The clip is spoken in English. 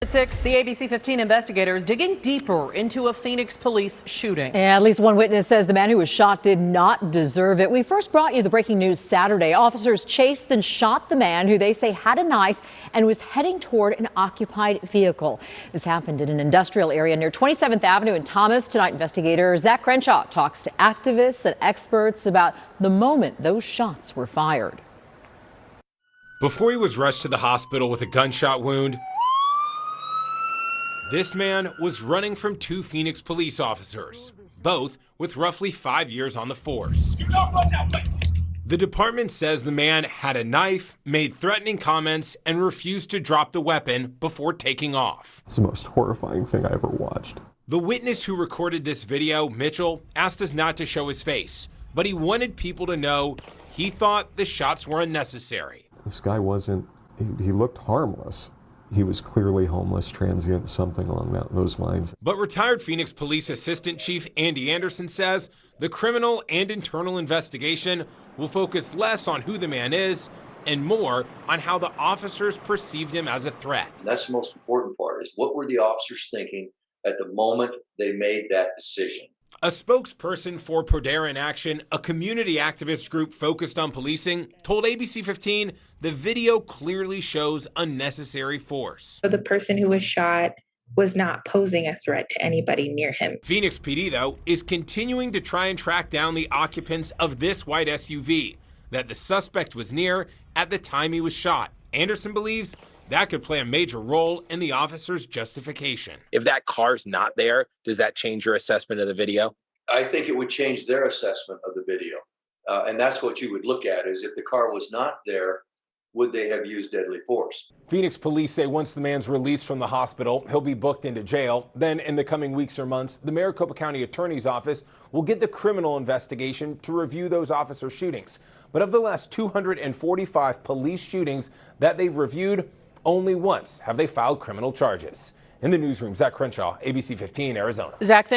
at 6, the ABC15 investigators digging deeper into a Phoenix police shooting. Yeah, at least one witness says the man who was shot did not deserve it. We first brought you the breaking news Saturday. Officers chased and shot the man who they say had a knife and was heading toward an occupied vehicle. This happened in an industrial area near 27th Avenue in Thomas. Tonight, investigator Zach Crenshaw talks to activists and experts about the moment those shots were fired. Before he was rushed to the hospital with a gunshot wound, this man was running from two Phoenix police officers, both with roughly 5 years on the force. The department says the man had a knife, made threatening comments, and refused to drop the weapon before taking off. It's the most horrifying thing I ever watched. The witness who recorded this video, Mitchell, asked us not to show his face, but he wanted people to know he thought the shots were unnecessary. This guy he looked harmless. He was clearly homeless, transient, something along those lines. But retired Phoenix Police Assistant Chief Andy Anderson says the criminal and internal investigation will focus less on who the man is and more on how the officers perceived him as a threat. That's the most important part, is what were the officers thinking at the moment they made that decision. A spokesperson for Prodera in Action, a community activist group focused on policing, told ABC15 the video clearly shows unnecessary force. The person who was shot was not posing a threat to anybody near him. Phoenix PD, though, is continuing to try and track down the occupants of this white SUV that the suspect was near at the time he was shot. Anderson believes that could play a major role in the officer's justification. If that car's not there, does that change your assessment of the video? I think it would change their assessment of the video. And that's what you would look at, is if the car was not there, would they have used deadly force? Phoenix police say once the man's released from the hospital, he'll be booked into jail. Then in the coming weeks or months, the Maricopa County Attorney's Office will get the criminal investigation to review those officer shootings. But of the last 245 police shootings that they've reviewed, only once have they filed criminal charges. In the newsroom, Zach Crenshaw, ABC15 Arizona. Zach,